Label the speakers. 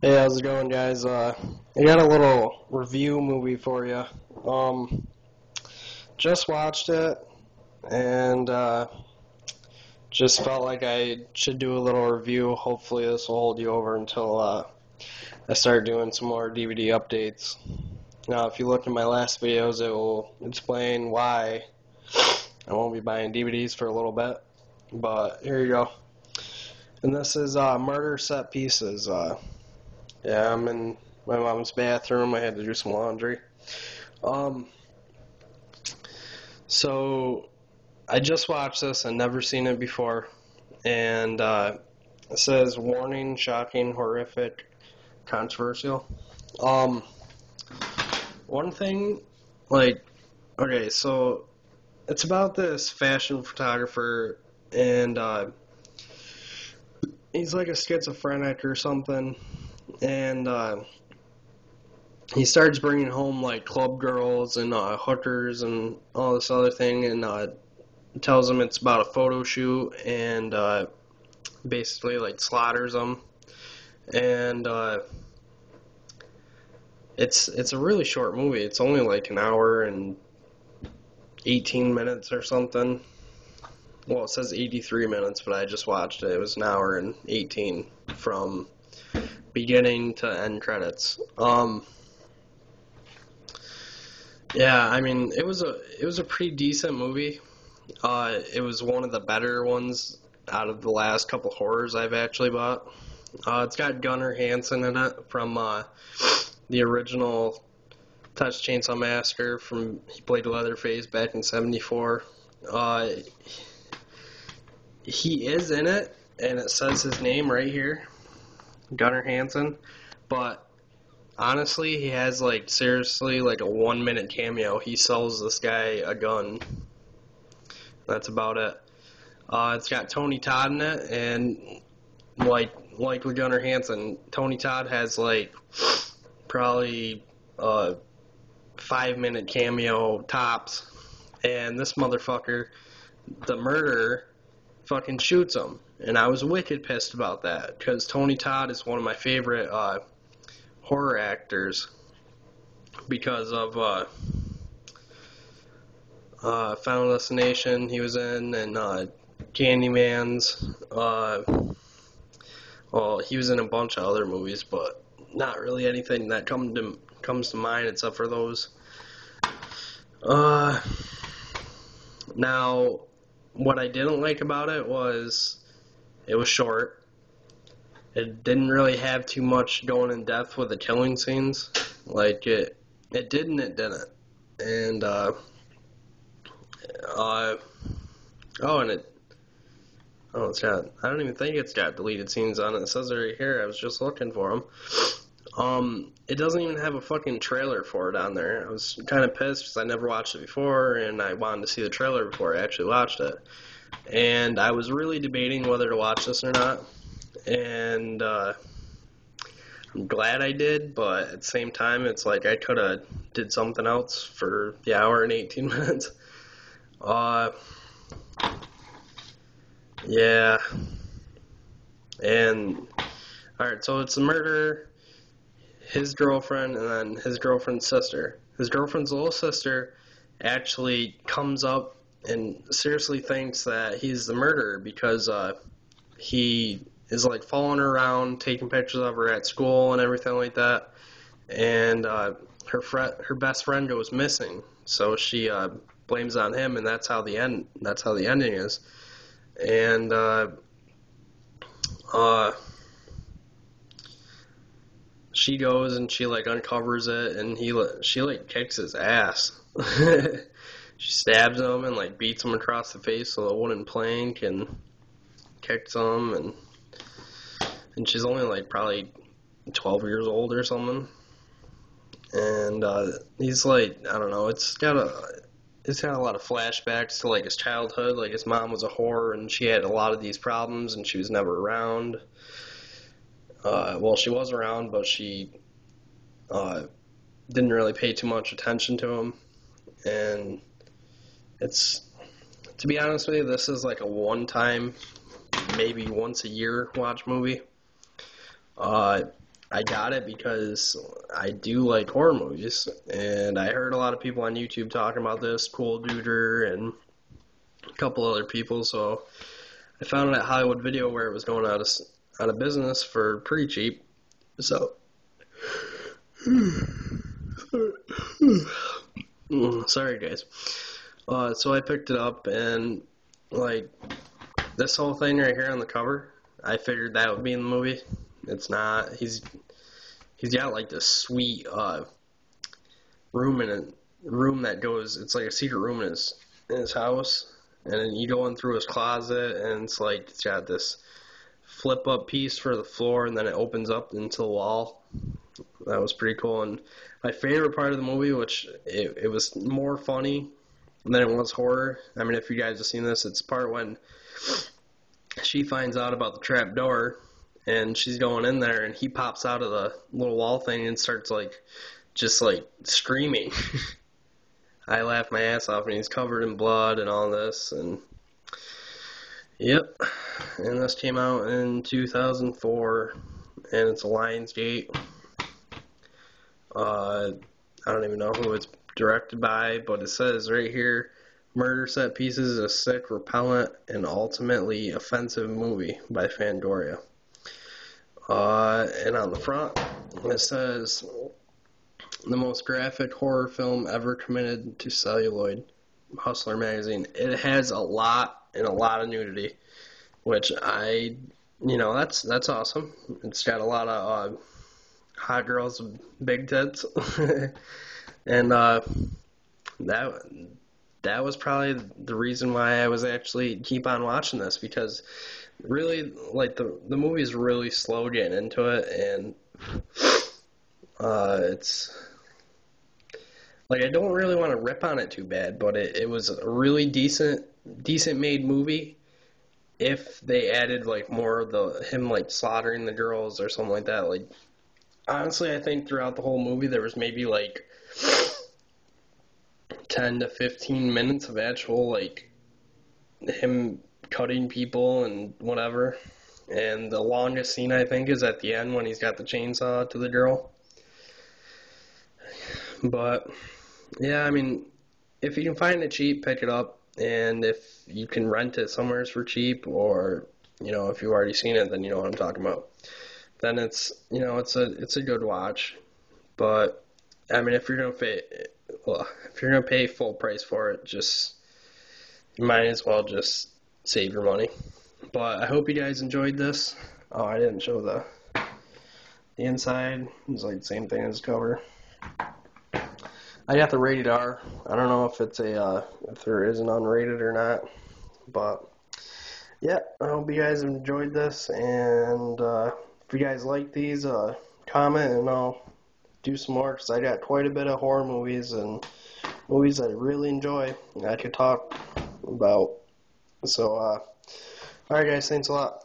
Speaker 1: Hey, how's it going, guys? I got a little review movie for you. Just watched it and just felt like I should do a little review. Hopefully, this will hold you over until I start doing some more DVD updates. Now, if you look at my last videos, it will explain why I won't be buying DVDs for a little bit. But here you go. And this is Murder Set Pieces. Yeah, I'm in my mom's bathroom. I had to do some laundry. Um, so I just watched this. I've never seen it before, and it says warning, shocking, horrific, controversial. Um, One thing, like, okay, so it's about this fashion photographer, and he's like a schizophrenic or something, and he starts bringing home like club girls and hookers and all this other thing, and tells them it's about a photo shoot, and basically like slaughters them. And it's a really short movie. It's only like an hour and 18 minutes or something. Well, it says 83 minutes, but I just watched it. It was an hour and 18 from beginning to end credits. Yeah, I mean, it was a pretty decent movie. It was one of the better ones out of the last couple horrors I've actually bought. It's got Gunnar Hansen in it from the original Texas Chainsaw Massacre. He played Leatherface back in '74. Uh, he is in it, and it says his name right here, Gunnar Hansen. But honestly, he has like seriously like a 1 minute cameo. He sells this guy a gun. That's about it. It's got Tony Todd in it, and like with Gunnar Hansen, Tony Todd has like probably a 5 minute cameo tops, and this motherfucker, the murderer, fucking shoots him, and I was wicked pissed about that because Tony Todd is one of my favorite horror actors because of Final Destination he was in, and Candyman's. Well, he was in a bunch of other movies, but not really anything that comes to mind except for those. Now, what I didn't like about it was it was short. It didn't really have too much going in depth with the killing scenes. Like it did and it didn't. And and it's got, I don't even think it's got deleted scenes on it. It says it right here. I was just looking for them. It doesn't even have a fucking trailer for it on there. I was kind of pissed because I never watched it before, and I wanted to see the trailer before I actually watched it. And I was really debating whether to watch this or not. And I'm glad I did, but at the same time, it's like I could have did something else for the hour and 18 minutes. Yeah. And, alright, so it's a murderer, his girlfriend, and then his girlfriend's sister. His girlfriend's little sister actually comes up and seriously thinks that he's the murderer because he is like following her around, taking pictures of her at school and everything like that. And her best friend goes missing, so she blames on him, and that's how the ending is. And she goes and she like uncovers it, and she like kicks his ass. She stabs him and like beats him across the face with a wooden plank and kicks him, and she's only like probably 12 years old or something. And he's like, I don't know, it's got a lot of flashbacks to like his childhood. Like his mom was a whore and she had a lot of these problems and she was never around. Well, she was around, but she didn't really pay too much attention to him. And to be honest with you, this is like a one-time, maybe once a year watch movie. I got it because I do like horror movies, and I heard a lot of people on YouTube talking about this, Cool Duder and a couple other people, so I found it at Hollywood Video where it was going out of business for pretty cheap. So, sorry guys. So I picked it up, and like this whole thing right here on the cover, I figured that would be in the movie. It's not. He's got like this sweet room that goes. It's like a secret room in his house, and then you go in through his closet, and it's got this flip up piece for the floor, and then it opens up into the wall. That was pretty cool. And my favorite part of the movie, which it was more funny than it was horror. I mean, if you guys have seen this, it's the part when she finds out about the trap door, and she's going in there, and he pops out of the little wall thing and starts just screaming. I laughed my ass off, and he's covered in blood and all this, and yep. And this came out in 2004, and it's a Lionsgate. I don't even know who it's directed by, but it says right here, murder set pieces is a sick, repellent, and ultimately offensive movie by Fangoria. And on the front, it says, the most graphic horror film ever committed to celluloid, Hustler magazine. It has a lot of nudity, which that's awesome. It's got a lot of hot girls with big tits, and that was probably the reason why I was actually keep on watching this, because really, the movie's really slow getting into it, and it's I don't really want to rip on it too bad, but it was a really decent made movie if they added more of him slaughtering the girls or something like that. Honestly, I think throughout the whole movie there was maybe 10 to 15 minutes of actual him cutting people and whatever. And the longest scene, I think, is at the end when he's got the chainsaw to the girl. But yeah, I mean, if you can find it cheap, pick it up. And if you can rent it somewhere for cheap, or if you've already seen it, then you know what I'm talking about. Then it's a good watch. But I mean, if you're gonna pay full price for it, you might as well just save your money. But I hope you guys enjoyed this. Oh, I didn't show the inside. It's the same thing as the cover. I got the rated R. I don't know if it's if there is an unrated or not, but yeah, I hope you guys enjoyed this, and if you guys like these, comment and I'll do some more, because I got quite a bit of horror movies and movies I really enjoy and I could talk about. So, alright guys, thanks a lot.